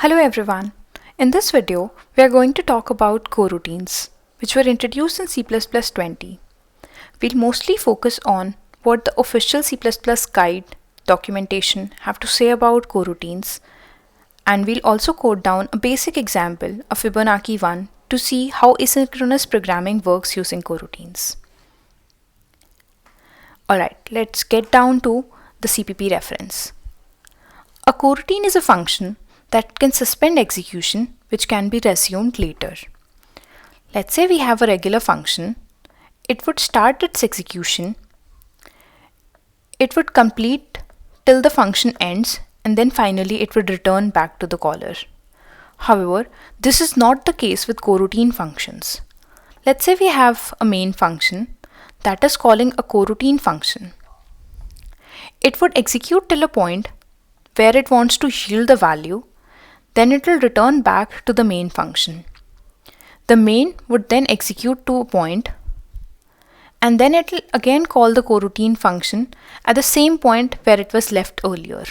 Hello everyone. In this video, we are going to talk about coroutines, which were introduced in C++20. We'll mostly focus on what the official C++ guide documentation have to say about coroutines, and we'll also code down a basic example of Fibonacci 1 to see how asynchronous programming works using coroutines. Alright, let's get down to the CPP reference. A coroutine is a function that can suspend execution which can be resumed later. Let's say we have a regular function. It would start its execution. It would complete till the function ends, and then finally it would return back to the caller. However, this is not the case with coroutine functions. Let's say we have a main function that is calling a coroutine function. It would execute till a point where it wants to yield the value, then it will return back to the main function. The main would then execute to a point, and then it will again call the coroutine function at the same point where it was left earlier.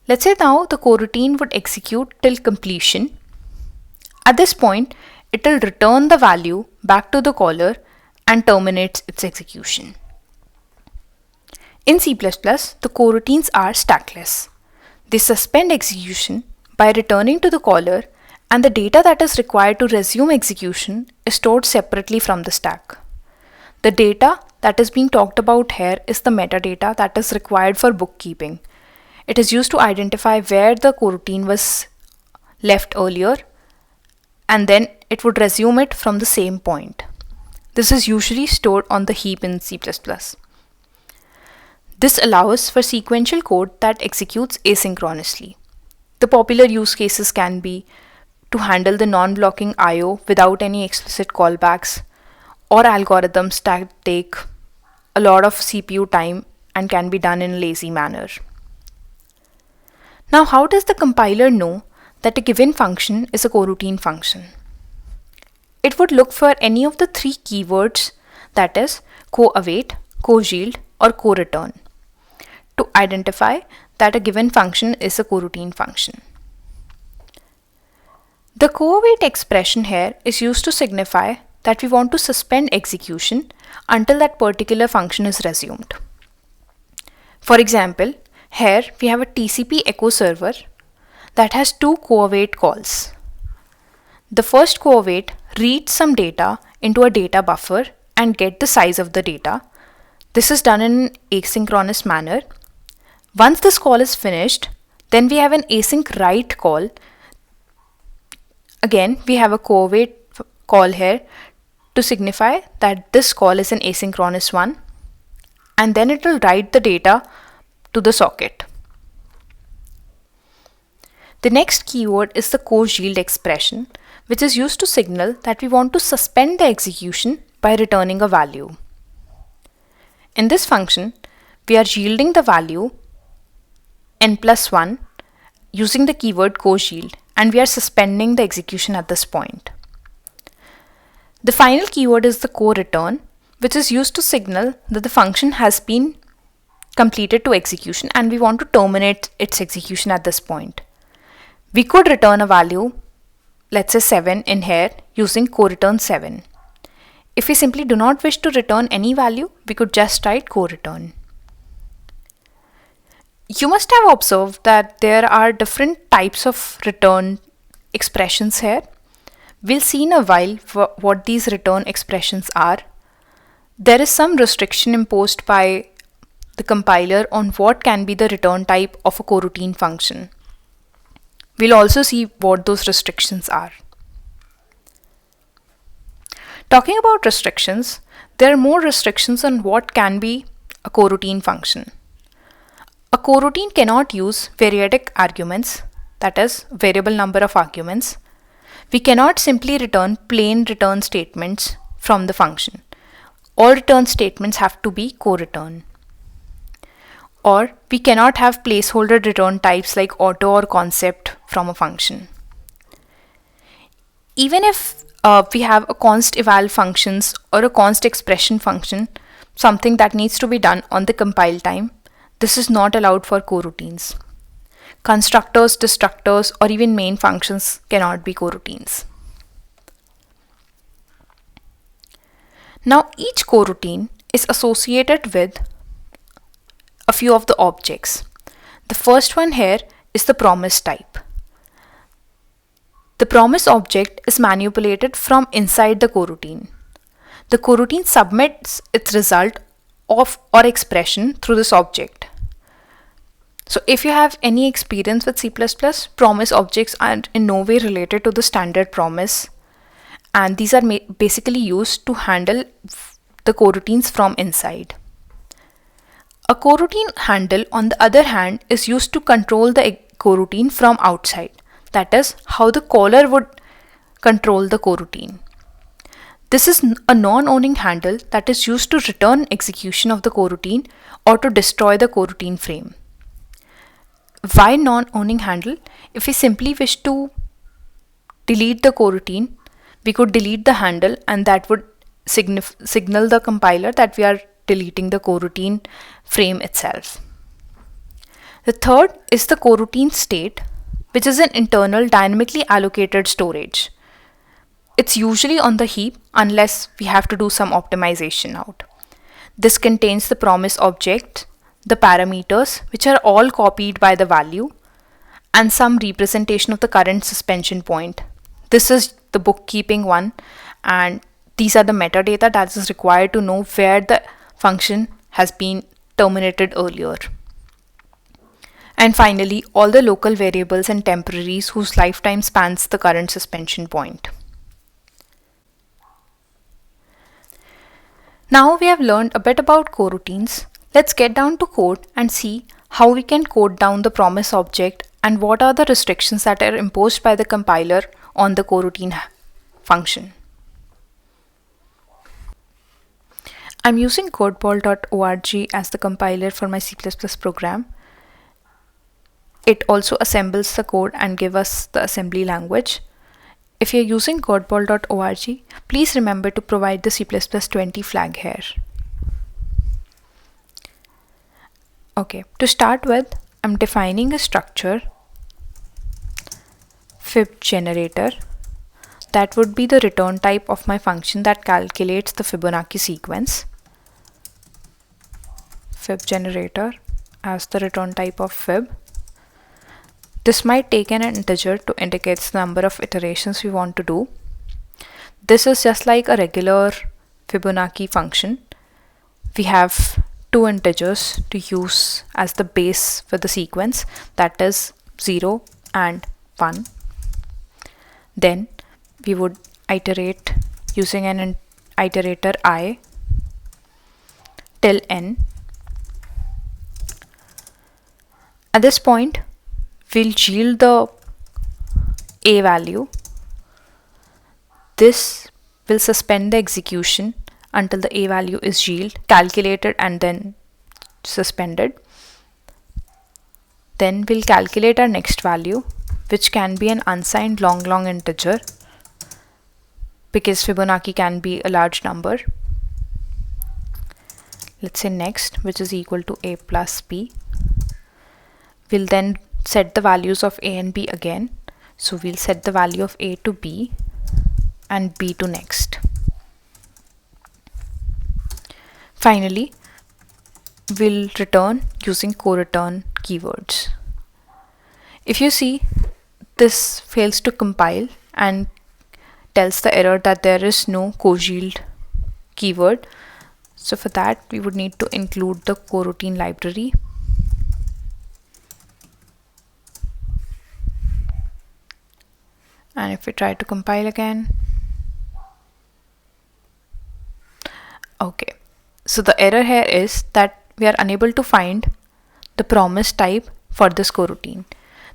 Let's say now the coroutine would execute till completion. At this point, it will return the value back to the caller and terminates its execution. In C++, the coroutines are stackless. They suspend execution by returning to the caller, and the data that is required to resume execution is stored separately from the stack. The data that is being talked about here is the metadata that is required for bookkeeping. It is used to identify where the coroutine was left earlier, and then it would resume it from the same point. This is usually stored on the heap in C++. This allows for sequential code that executes asynchronously. The popular use cases can be to handle the non-blocking I/O without any explicit callbacks, or algorithms that take a lot of CPU time and can be done in a lazy manner. Now, how does the compiler know that a given function is a coroutine function? It would look for any of the three keywords, that is, co-await, co-yield, or co-return, to identify that a given function is a coroutine function. The co-await expression here is used to signify that we want to suspend execution until that particular function is resumed. For example, here we have a TCP echo server that has two co-await calls. The first co-await reads some data into a data buffer and get the size of the data. This is done in an asynchronous manner. Once this call is finished, then we have an async write call. Again, we have a co-await call here to signify that this call is an asynchronous one, and then it will write the data to the socket. The next keyword is the co-yield expression, which is used to signal that we want to suspend the execution by returning a value. In this function, we are yielding the value n+1 using the keyword co-yield, and we are suspending the execution at this point. The final keyword is the co-return, which is used to signal that the function has been completed to execution and we want to terminate its execution at this point. We could return a value, let's say 7 in here, using co-return 7. If we simply do not wish to return any value, we could just write co-return. You must have observed that there are different types of return expressions here. We'll see in a while what these return expressions are. There is some restriction imposed by the compiler on what can be the return type of a coroutine function. We'll also see what those restrictions are. Talking about restrictions, there are more restrictions on what can be a coroutine function. A coroutine cannot use variadic arguments, that is, variable number of arguments. We cannot simply return plain return statements from the function. All return statements have to be co-return. Or we cannot have placeholder return types like auto or concept from a function. Even if we have a const eval functions or a const expression function, something that needs to be done on the compile time, this is not allowed for coroutines. Constructors, destructors, or even main functions cannot be coroutines. Now, each coroutine is associated with a few of the objects. The first one here is the promise type. The promise object is manipulated from inside the coroutine. The coroutine submits its result of or expression through this object. So if you have any experience with C++, promise objects are in no way related to the standard promise, and these are basically used to handle the coroutines from inside. A coroutine handle, on the other hand, is used to control the coroutine from outside. That is, how the caller would control the coroutine. This is a non-owning handle that is used to return execution of the coroutine or to destroy the coroutine frame. Why non-owning handle? If we simply wish to delete the coroutine, we could delete the handle, and that would signal the compiler that we are deleting the coroutine frame itself. The third is the coroutine state, which is an internal dynamically allocated storage. It's usually on the heap unless we have to do some optimization out. This contains the promise object, the parameters, which are all copied by the value, and some representation of the current suspension point. This is the bookkeeping one, and these are the metadata that is required to know where the function has been terminated earlier. And finally, all the local variables and temporaries whose lifetime spans the current suspension point. Now we have learned a bit about coroutines. Let's get down to code and see how we can code down the promise object and what are the restrictions that are imposed by the compiler on the coroutine function. I'm using codeball.org as the compiler for my C++ program. It also assembles the code and gives us the assembly language. If you're using codeball.org, please remember to provide the C++20 flag here. Okay, to start with, I'm defining a structure, fib generator, that would be the return type of my function that calculates the Fibonacci sequence. Fib generator as the return type of fib. This might take an integer to indicate the number of iterations we want to do. This is just like a regular Fibonacci function. We have two integers to use as the base for the sequence, that is 0 and 1. Then we would iterate using an iterator I till n. At this point, we'll yield the a value. This will suspend the execution until the a value is calculated and then suspended. Then we'll calculate our next value, which can be an unsigned long integer, because Fibonacci can be a large number. Let's say next, which is equal to a plus b. We'll then set the values of a and b again. So we'll set the value of a to b and b to next. Finally, we'll return using coreturn keywords. If you see, this fails to compile and tells the error that there is no coyield keyword. So for that, we would need to include the coroutine library. And if we try to compile again, okay. So the error here is that we are unable to find the promise type for this coroutine.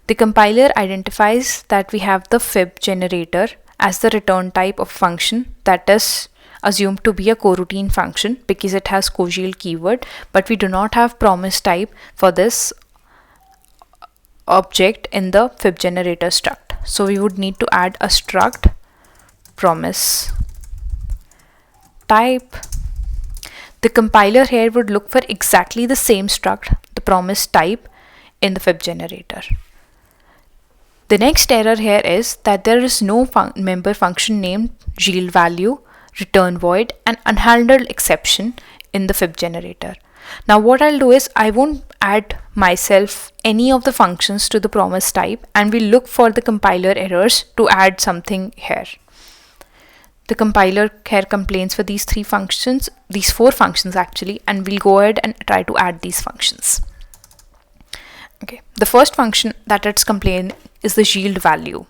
The compiler identifies that we have the fib generator as the return type of function that is assumed to be a coroutine function because it has coyield keyword, but we do not have promise type for this object in the fib generator struct. So we would need to add a struct promise type. The compiler here would look for exactly the same struct, the promise type, in the fib generator. The next error here is that there is no member function named yield value, return void, and unhandled exception in the fib generator. Now what I'll do is I won't add myself any of the functions to the promise type, and we'll look for the compiler errors to add something here. The compiler here complains for these four functions actually, and we'll go ahead and try to add these functions. Okay, the first function that it's complaining is the yield value.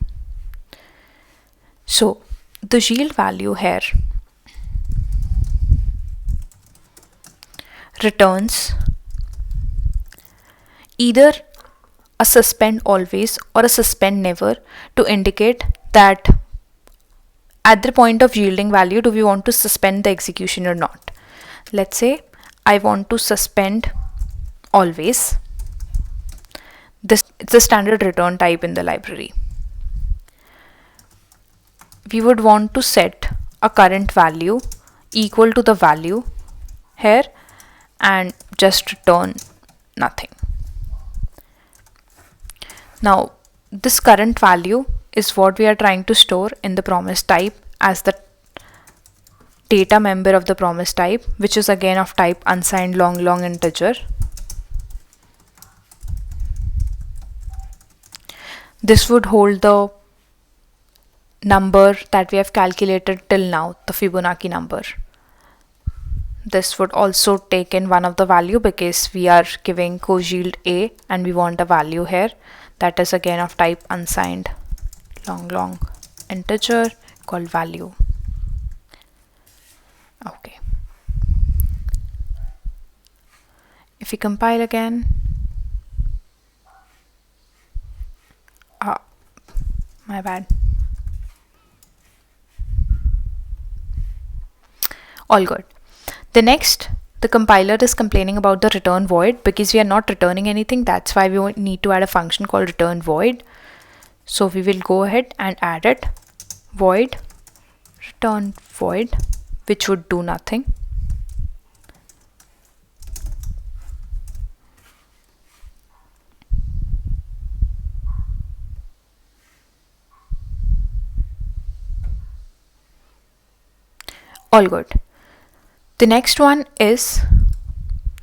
So the yield value here returns either a suspend always or a suspend never to indicate that at the point of yielding value, do we want to suspend the execution or not? Let's say I want to suspend always. It's a standard return type in the library. We would want to set a current value equal to the value here and just return nothing. Now this current value is what we are trying to store in the promise type as the data member of the promise type, which is again of type unsigned long integer. This would hold the number that we have calculated till now, the Fibonacci number. This would also take in one of the value because we are giving co-yield A and we want a value here that is again of type unsigned long integer called value. Okay. If we compile again, my bad. All good. The next, the compiler is complaining about the return void because we are not returning anything. That's why we need to add a function called return void. So we will go ahead and add it, void, return void, which would do nothing. All good. The next one is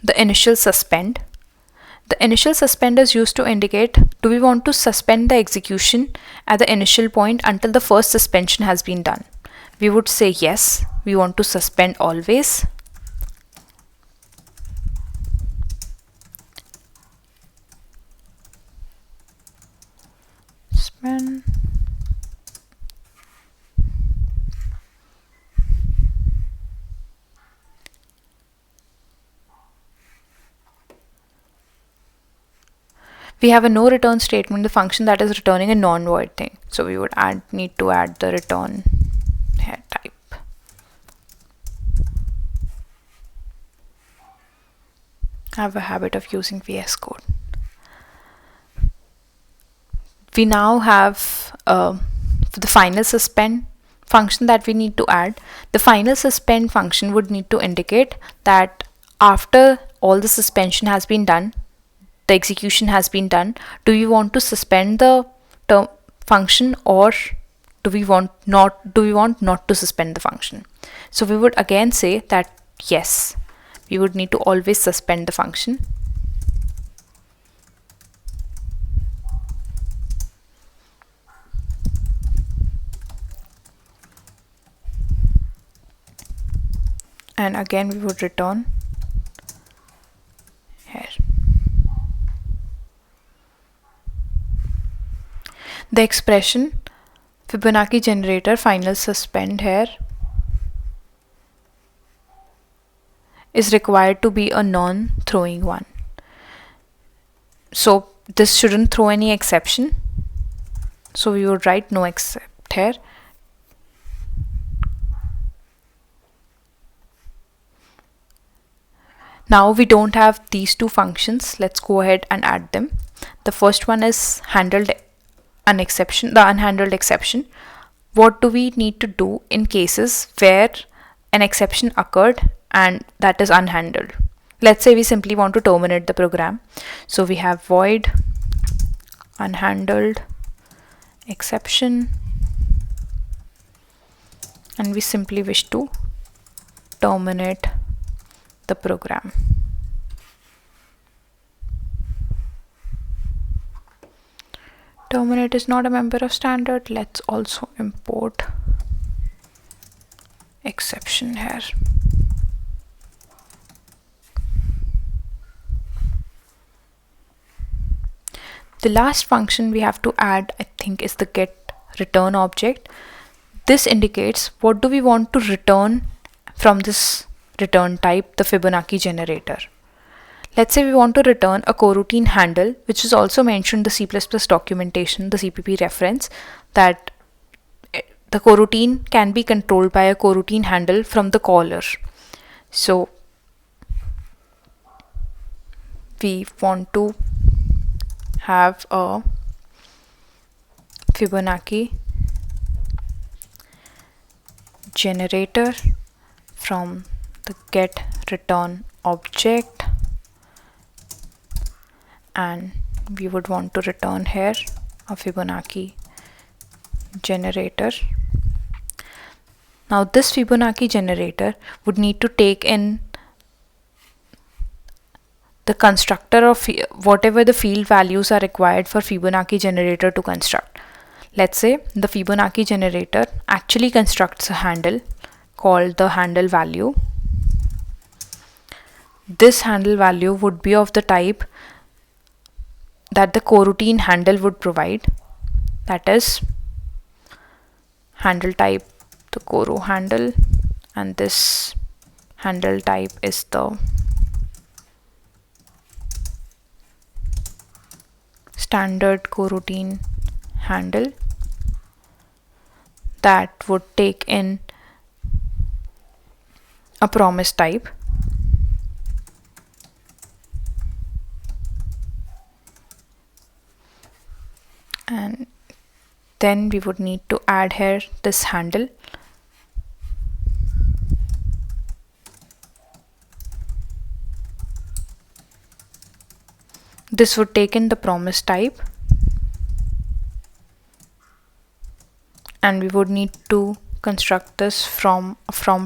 the initial suspend. The initial suspend is used to indicate, do we want to suspend the execution at the initial point until the first suspension has been done? We would say yes, we want to suspend always. Suspend. We have a no return statement, the function that is returning a non-void thing. So we would need to add the return here type. I have a habit of using VS Code. We now have the final suspend function that we need to add. The final suspend function would need to indicate that after all the suspension has been done, the execution has been done, do we want to suspend the function or do we want not to suspend the function? So we would again say that yes, we would need to always suspend the function. And again we would return here. The expression Fibonacci generator final suspend here is required to be a non-throwing one. So this shouldn't throw any exception. So we would write no except here. Now we don't have these two functions. Let's go ahead and add them. The first one is handled an exception, the unhandled exception. What do we need to do in cases where an exception occurred and that is unhandled? Let's say we simply want to terminate the program. So we have void unhandled exception, and we simply wish to terminate the program. Terminate is not a member of standard. Let's also import exception here. The last function we have to add, I think, is the get return object. This indicates what do we want to return from this return type, the Fibonacci generator. Let's say we want to return a coroutine handle, which is also mentioned in the C++ documentation, the CPP reference, that the coroutine can be controlled by a coroutine handle from the caller. So we want to have a Fibonacci generator from the get return object, and we would want to return here a Fibonacci generator. Now this Fibonacci generator would need to take in the constructor of whatever the field values are required for Fibonacci generator to construct. Let's say the Fibonacci generator actually constructs a handle called the handle value. This handle value would be of the type that the coroutine handle would provide, that is handle type the coro handle, and this handle type is the standard coroutine handle that would take in a promise type. And then we would need to add here this handle. This would take in the promise type, and we would need to construct this from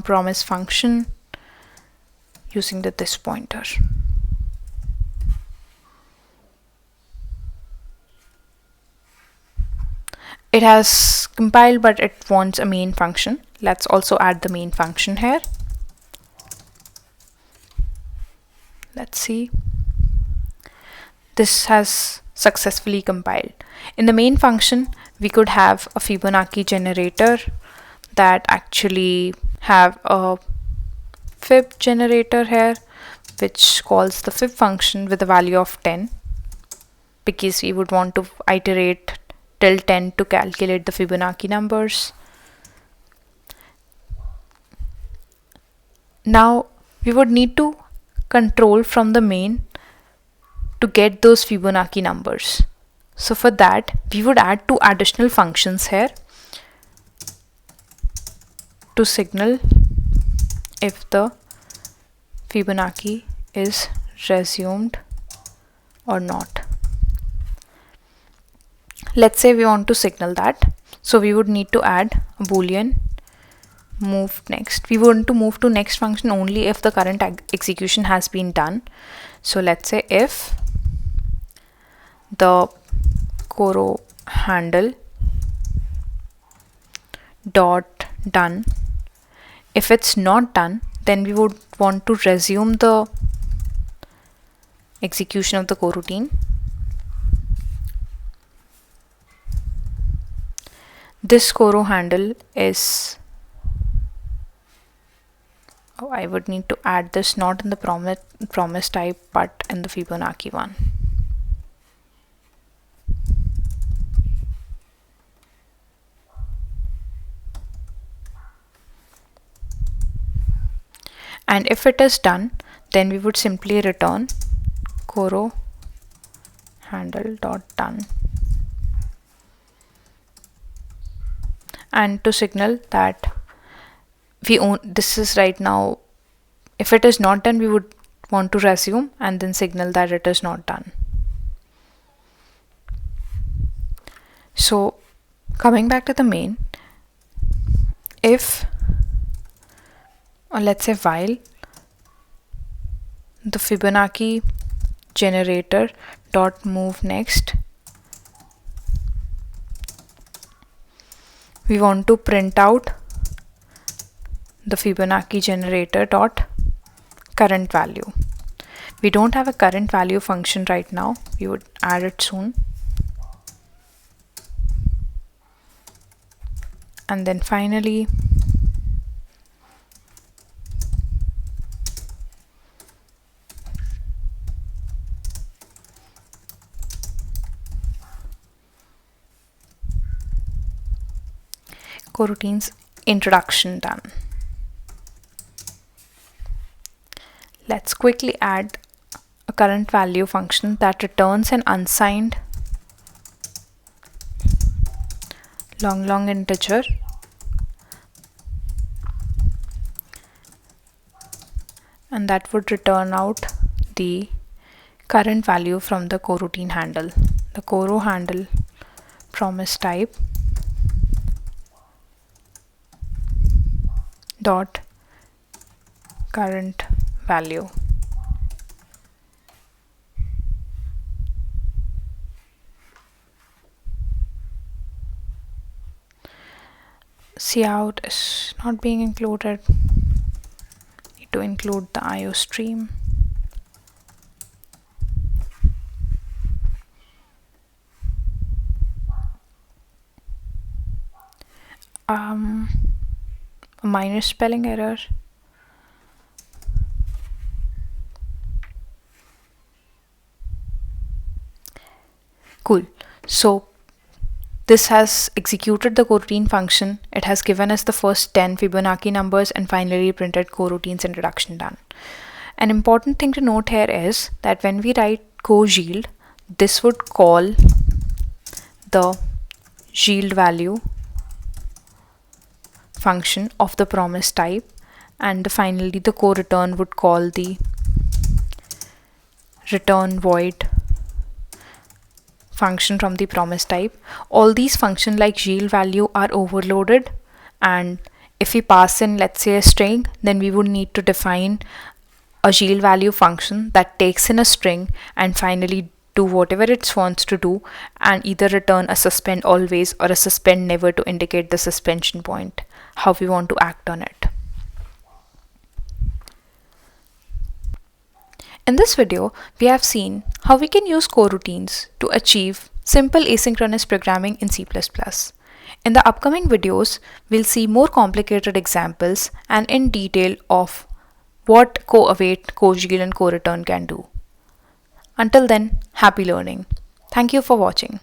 promise function using this pointer. It has compiled, but it wants a main function. Let's also add the main function here. Let's see. This has successfully compiled. In the main function, we could have a Fibonacci generator that actually have a fib generator here, which calls the fib function with a value of 10, because we would want to iterate till 10 to calculate the Fibonacci numbers. Now we would need to control from the main to get those Fibonacci numbers. So for that, we would add two additional functions here to signal if the Fibonacci is resumed or not. Let's say we want to signal that. So we would need to add a boolean move next. We want to move to next function only if the current execution has been done. So let's say if the coro handle dot done, if it's not done, then we would want to resume the execution of the coroutine. This coro handle is, I would need to add this not in the promise type but in the Fibonacci one. And if it is done, then we would simply return coro handle dot done, and to signal that this is right now. If it is not done, we would want to resume and then signal that it is not done. So Coming back to the main, if, or let's say while, the Fibonacci generator dot move next, we want to print out the Fibonacci generator dot current value. We don't have a current value function right now. We would add it soon. And then finally, Coroutines introduction done. Let's quickly add a current value function that returns an unsigned long integer and that would return out the current value from the coroutine handle. The coro handle promise type dot current value. Cout is not being included. Need to include the IO stream. A minor spelling error. Cool. So this has executed the coroutine function. It has given us the first 10 Fibonacci numbers and finally printed coroutines introduction done. An important thing to note here is that when we write co-yield, this would call the yield value function of the promise type, and finally the co-return would call the return void function from the promise type. All these functions like yield value are overloaded, and if we pass in, let's say, a string, then we would need to define a yield value function that takes in a string and finally do whatever it wants to do and either return a suspend always or a suspend never to indicate the suspension point, how we want to act on it. In this video, we have seen how we can use coroutines to achieve simple asynchronous programming in C++. In the upcoming videos, we'll see more complicated examples and in detail of what co-await, co-yield and co-return can do. Until then, happy learning. Thank you for watching.